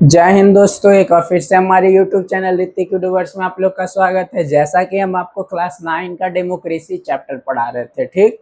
जय हिंद दोस्तों, एक और फिर से हमारे YouTube चैनल ऋतिक यूनिवर्स में आप लोग का स्वागत है। जैसा कि हम आपको क्लास 9 का डेमोक्रेसी चैप्टर पढ़ा रहे थे, ठीक।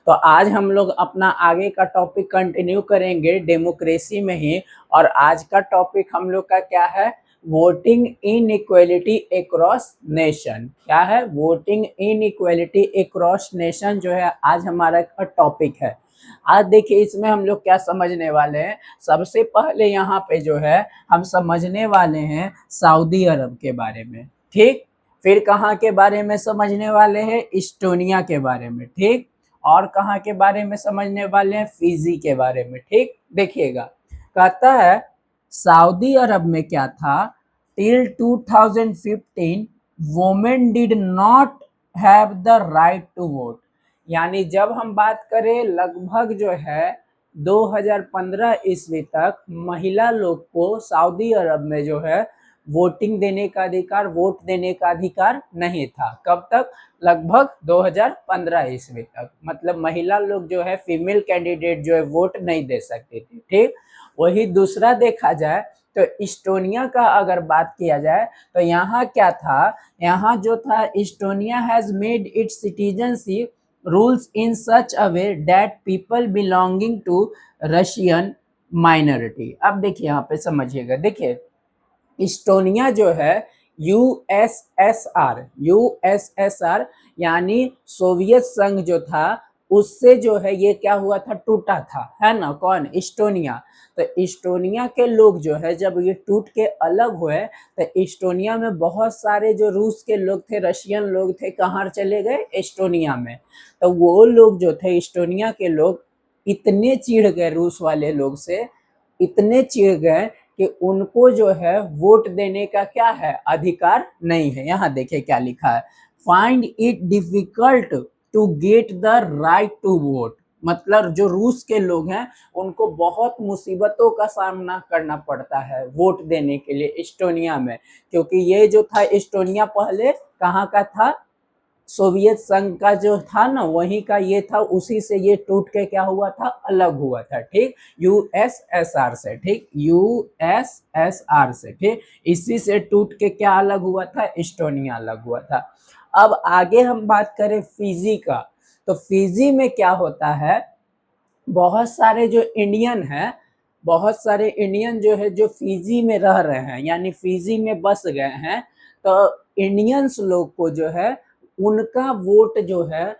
तो आज हम लोग अपना आगे का टॉपिक कंटिन्यू करेंगे डेमोक्रेसी में ही। और आज का टॉपिक हम लोग का क्या है? Voting inequality across nation. क्या है? वोटिंग इनइक्वालिटी अक्रॉस नेशन जो है आज हमारा टॉपिक है। आज देखिए इसमें हम लोग क्या समझने वाले हैं। सबसे पहले यहाँ पे जो है हम समझने वाले हैं सऊदी अरब के बारे में, ठीक। फिर कहाँ के बारे में समझने वाले हैं? इस्टोनिया के बारे में, ठीक। और कहाँ के बारे में समझने वाले हैं? फिजी के बारे में, ठीक। देखिएगा, कहता है सऊदी अरब में क्या था? Till 2015 women did not have the right to vote. यानी जब हम बात करें लगभग जो है 2015 ईस्वी तक महिला लोग को सऊदी अरब में जो है वोटिंग देने का अधिकार, वोट देने का अधिकार नहीं था। कब तक? लगभग 2015 ईस्वी तक। मतलब महिला लोग जो है, फीमेल कैंडिडेट जो है वोट नहीं दे सकती थी, ठीक। वही दूसरा देखा जाए तो इस्टोनिया का अगर बात किया जाए तो यहाँ क्या था? यहाँ जो था, Estonia has made it's citizenship rules in such a way that people belonging to Russian minority। अब देखिए यहाँ पे समझिएगा, देखिए इस्टोनिया जो है यूएसएसआर यानी सोवियत संघ जो था उससे जो है ये क्या हुआ था? टूटा था, है ना। कौन? इस्टोनिया। तो इस्टोनिया के लोग जो है जब ये टूट के अलग हुए तो इस्टोनिया में बहुत सारे जो रूस के लोग थे, रशियन लोग थे, कहाँ चले गए? इस्टोनिया में। तो वो लोग जो थे, इस्टोनिया के लोग इतने चिढ़ गए रूस वाले लोग से, इतने चिढ़ गए कि उनको जो है वोट देने का क्या है? अधिकार नहीं है। यहाँ देखिए क्या लिखा है, find it difficult to get the right to vote. मतलब जो रूस के लोग हैं उनको बहुत मुसीबतों का सामना करना पड़ता है वोट देने के लिए इस्टोनिया में, क्योंकि ये जो था इस्टोनिया पहले कहाँ का था? सोवियत संघ का जो था ना, वहीं का ये था। उसी से ये टूट के क्या हुआ था? अलग हुआ था, ठीक। यूएसएसआर से, ठीक, यूएसएसआर से, ठीक। इसी से टूट के क्या अलग हुआ था? इस्टोनिया अलग हुआ था। अब आगे हम बात करें फिजी का, तो फिजी में क्या होता है? बहुत सारे जो इंडियन हैं, बहुत सारे इंडियन जो है जो फिजी में रह रहे हैं, यानी फिजी में बस गए हैं। तो इंडियंस लोग को जो है उनका वोट जो है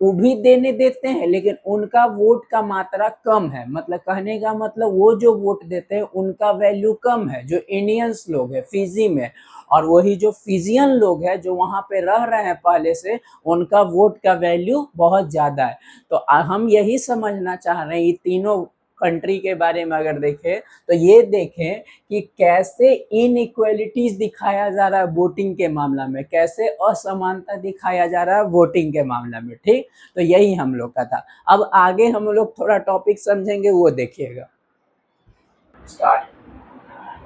वो भी देने देते हैं, लेकिन उनका वोट का मात्रा कम है। मतलब कहने का मतलब वो जो वोट देते हैं उनका वैल्यू कम है, जो इंडियंस लोग हैं फिजी में। और वही जो फिजियन लोग हैं जो वहाँ पे रह रहे हैं पहले से, उनका वोट का वैल्यू बहुत ज़्यादा है। तो हम यही समझना चाह रहे हैं, ये तीनों कंट्री के बारे में अगर देखें तो ये देखें कि कैसे इनइक्वालिटीज दिखाया जा रहा है वोटिंग के मामला में, कैसे असमानता दिखाया जा रहा है वोटिंग के मामला में, ठीक। तो यही हम लोग का था। अब आगे हम लोग थोड़ा टॉपिक समझेंगे, वो देखिएगा।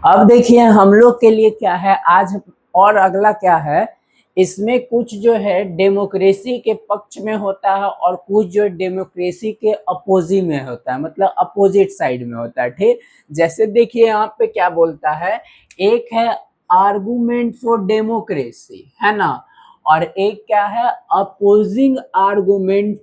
अब देखिए हम लोग के लिए क्या है आज, और अगला क्या है, इसमें कुछ जो है डेमोक्रेसी के पक्ष में होता है और कुछ जो डेमोक्रेसी के अपोजिट में होता है, मतलब अपोजिट साइड में होता है, ठीक। जैसे देखिए यहाँ पे क्या बोलता है, एक है आर्गुमेंट फॉर डेमोक्रेसी, है ना, और एक क्या है? Opposing argument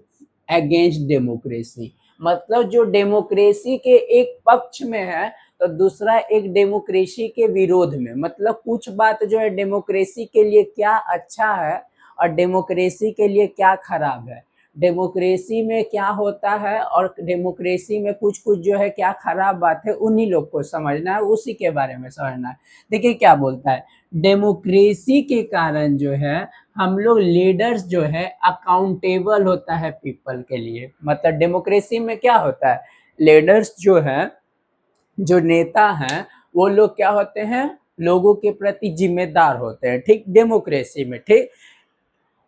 against democracy. मतलब जो डेमोक्रेसी के एक पक्ष में है तो दूसरा एक डेमोक्रेसी के विरोध में। मतलब कुछ बात जो है डेमोक्रेसी के लिए क्या अच्छा है और डेमोक्रेसी के लिए क्या खराब है, डेमोक्रेसी में क्या होता है और डेमोक्रेसी में कुछ कुछ जो है क्या खराब बात है, उन्हीं लोग को समझना है, उसी के बारे में समझना है। देखिए क्या बोलता है, डेमोक्रेसी के कारण जो है हम लोग लीडर्स जो है अकाउंटेबल होता है पीपल के लिए। मतलब डेमोक्रेसी में क्या होता है, लीडर्स जो है, जो नेता हैं, वो लोग क्या होते हैं? लोगों के प्रति जिम्मेदार होते हैं, ठीक, डेमोक्रेसी में, ठीक।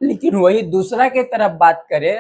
लेकिन वही दूसरा के तरफ बात करें,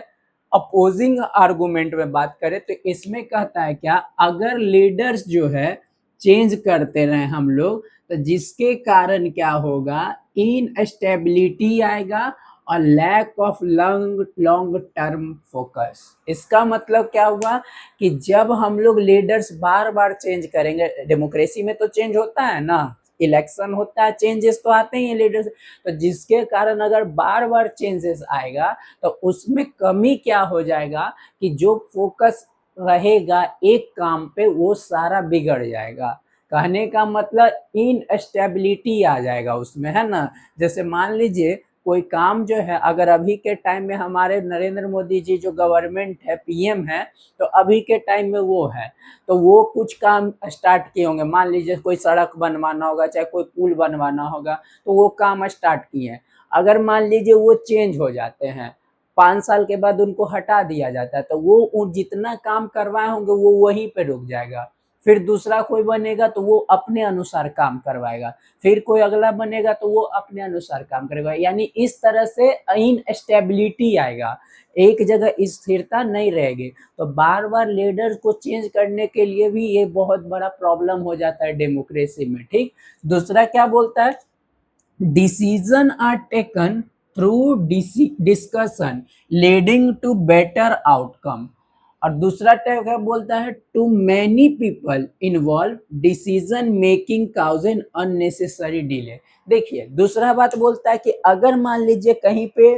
अपोजिंग आर्गुमेंट में बात करें, तो इसमें कहता है क्या, अगर लीडर्स जो है चेंज करते रहे हम लोग, तो जिसके कारण क्या होगा? इनस्टेबिलिटी आएगा और lack of long long term focus. इसका मतलब क्या हुआ कि जब हम लोग लीडर्स बार बार चेंज करेंगे, डेमोक्रेसी में तो चेंज होता है ना, इलेक्शन होता है, चेंजेस तो आते ही हैं लीडर्स, तो जिसके कारण अगर बार बार चेंजेस आएगा तो उसमें कमी क्या हो जाएगा कि जो फोकस रहेगा एक काम पे वो सारा बिगड़ जाएगा। कहने का मतलब इनस्टेबिलिटी आ जाएगा उसमें, है ना। जैसे मान लीजिए कोई काम जो है, अगर अभी के टाइम में हमारे नरेंद्र मोदी जी जो गवर्नमेंट है, पीएम है, तो अभी के टाइम में वो है, तो वो कुछ काम स्टार्ट किए होंगे, मान लीजिए कोई सड़क बनवाना होगा, चाहे कोई पुल बनवाना होगा, तो वो काम स्टार्ट किए हैं। अगर मान लीजिए वो चेंज हो जाते हैं, 5 साल के बाद उनको हटा दिया जाता है, तो वो जितना काम करवाए होंगे वो वहीं पे रुक जाएगा। फिर दूसरा कोई बनेगा तो वो अपने अनुसार काम करवाएगा, फिर कोई अगला बनेगा तो वो अपने अनुसार काम करेगा, यानी इस तरह से इनस्टेबिलिटी आएगा, एक जगह स्थिरता नहीं रहेगी। तो बार बार लीडर को चेंज करने के लिए भी ये बहुत बड़ा प्रॉब्लम हो जाता है डेमोक्रेसी में, ठीक। दूसरा क्या बोलता है, decision are taken through discussion leading to better outcome. और दूसरा टाइप क्या बोलता है, too many people involve decision making cause unnecessary delay. देखिए दूसरा बात बोलता है कि अगर मान लीजिए कहीं पे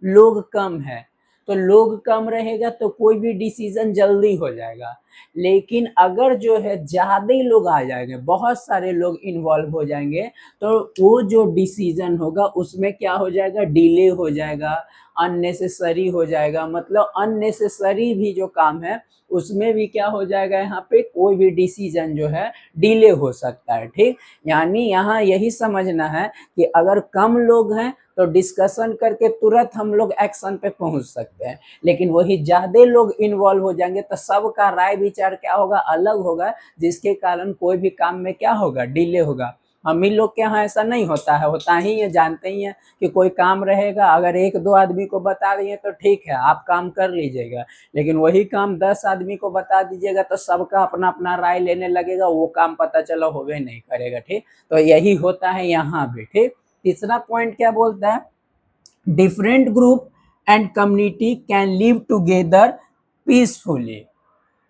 लोग कम है, तो लोग कम रहेगा तो कोई भी डिसीजन जल्दी हो जाएगा, लेकिन अगर जो है ज्यादा ही लोग आ जाएंगे, बहुत सारे लोग इन्वॉल्व हो जाएंगे, तो वो जो डिसीजन होगा उसमें क्या हो जाएगा, डिले हो जाएगा, अननेसेसरी हो जाएगा। मतलब अननेसेसरी भी जो काम है उसमें भी क्या हो जाएगा, यहाँ पे कोई भी डिसीजन जो है डिले हो सकता है, ठीक। यानी यहाँ यही समझना है कि अगर कम लोग हैं तो डिस्कशन करके तुरंत हम लोग एक्शन पे पहुंच सकते हैं, लेकिन वही ज्यादा लोग इन्वॉल्व हो जाएंगे तो सबका राय विचार क्या होगा, अलग होगा, जिसके कारण कोई भी काम में क्या होगा, डिले होगा। हम ही लोग के यहाँ ऐसा नहीं होता है, होता ही है, जानते ही हैं कि कोई काम रहेगा, अगर एक दो आदमी को बता दिए तो ठीक है आप काम कर लीजिएगा, लेकिन वही काम 10 आदमी को बता दीजिएगा तो सबका अपना अपना राय लेने लगेगा, वो काम पता चला होवे नहीं करेगा, ठीक। तो यही होता है यहाँ भी, ठीक। तीसरा पॉइंट क्या बोलता है, different group and community can live together peacefully.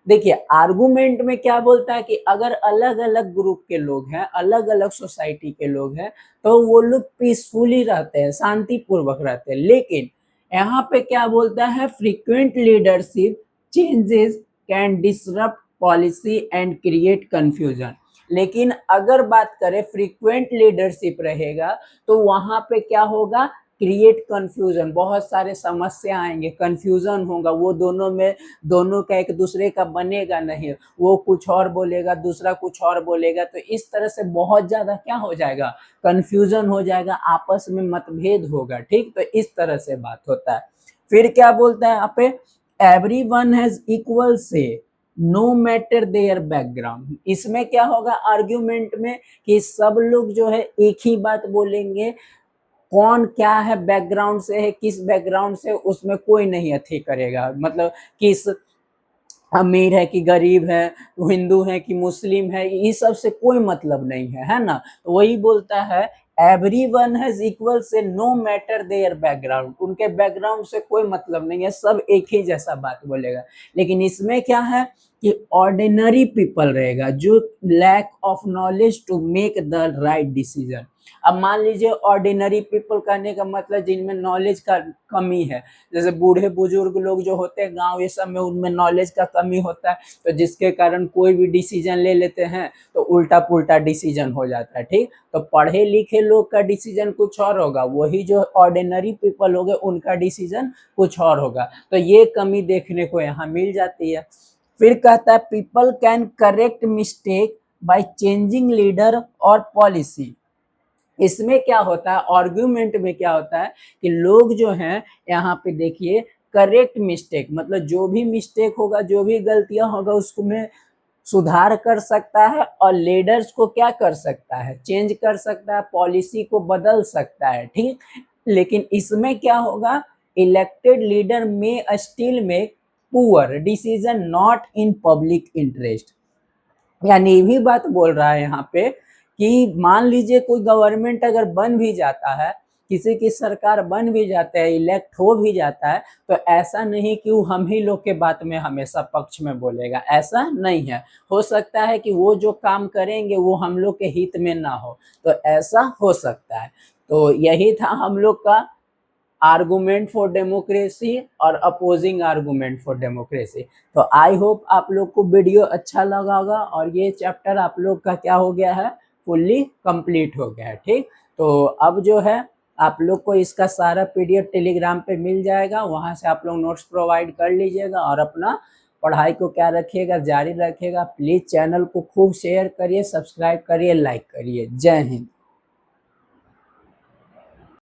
देखिए आर्गुमेंट में क्या बोलता है कि अगर अलग अलग ग्रुप के लोग हैं, अलग अलग सोसाइटी के लोग हैं, तो वो लोग पीसफुली रहते हैं, शांतिपूर्वक रहते हैं, लेकिन यहाँ पे क्या बोलता है, frequent leadership changes can disrupt policy and create confusion. लेकिन अगर बात करें फ्रीक्वेंट लीडरशिप रहेगा तो वहां पे क्या होगा, क्रिएट कंफ्यूजन, बहुत सारे समस्या आएंगे, कंफ्यूजन होगा, वो दोनों में, दोनों का एक दूसरे का बनेगा नहीं, वो कुछ और बोलेगा, दूसरा कुछ और बोलेगा, तो इस तरह से बहुत ज्यादा क्या हो जाएगा, कंफ्यूजन हो जाएगा, आपस में मतभेद होगा, ठीक। तो इस तरह से बात होता है। फिर क्या बोलता है यहाँ पे, एवरी वन हैज इक्वल से नो मैटर देयर बैकग्राउंड। इसमें क्या होगा आर्ग्यूमेंट में कि सब लोग जो है एक ही बात बोलेंगे, कौन क्या है बैकग्राउंड से है, किस बैकग्राउंड से, उसमें कोई नहीं अथी करेगा, मतलब किस अमीर है कि गरीब है, हिंदू है कि मुस्लिम है, ये सब से कोई मतलब नहीं है ना। तो वही बोलता है एवरी वन हैज इक्वल से नो मैटर देयर बैकग्राउंड, उनके बैकग्राउंड से कोई मतलब नहीं है, सब एक ही जैसा बात बोलेगा। लेकिन इसमें क्या है कि ऑर्डिनरी पीपल रहेगा जो lack of knowledge to make the right decision. अब मान लीजिए ऑर्डिनरी पीपल कहने का मतलब जिनमें नॉलेज का कमी है, जैसे बूढ़े बुजुर्ग लोग जो होते हैं गांव ये सब में, उनमें नॉलेज का कमी होता है, तो जिसके कारण कोई भी डिसीजन ले लेते हैं तो उल्टा पुल्टा डिसीजन हो जाता है, ठीक। तो पढ़े लिखे लोग का डिसीजन कुछ और होगा, वही जो ऑर्डिनरी पीपल हो गए उनका डिसीजन कुछ और होगा, तो ये कमी देखने को यहाँ मिल जाती है। फिर कहता है people can correct mistake by changing leader और पॉलिसी। इसमें क्या होता है, आर्ग्यूमेंट में क्या होता है कि लोग जो हैं यहाँ पे देखिए, करेक्ट मिस्टेक मतलब जो भी मिस्टेक होगा, जो भी गलतियां होगा उसको में सुधार कर सकता है, और लीडर्स को क्या कर सकता है, चेंज कर सकता है, पॉलिसी को बदल सकता है, ठीक। लेकिन इसमें क्या होगा, इलेक्टेड लीडर में still make poor decision not in public interest. यानी ये भी बात बोल रहा है यहाँ पे कि मान लीजिए कोई गवर्नमेंट अगर बन भी जाता है किसी की सरकार बन भी जाता है, इलेक्ट हो भी जाता है, तो ऐसा नहीं कि वो हम ही लोग के बात में हमेशा पक्ष में बोलेगा, ऐसा नहीं है। हो सकता है कि वो जो काम करेंगे वो हम लोग के हित में ना हो, तो ऐसा हो सकता है। तो यही था हम लोग का आर्गुमेंट फॉर डेमोक्रेसी और अपोजिंग आर्गुमेंट फॉर डेमोक्रेसी। तो आई होप आप लोग को वीडियो अच्छा लगा होगा और ये चैप्टर आप लोग का क्या हो गया है, फुल्ली कंप्लीट हो गया है। ठीक, तो अब जो है आप लोग को इसका सारा पीडीएफ टेलीग्राम पे मिल जाएगा, वहां से आप लोग नोट्स प्रोवाइड कर लीजिएगा और अपना पढ़ाई को क्या रखिएगा, जारी रखिएगा। प्लीज चैनल को खूब शेयर करिए, सब्सक्राइब करिए, लाइक करिए। जय हिंद।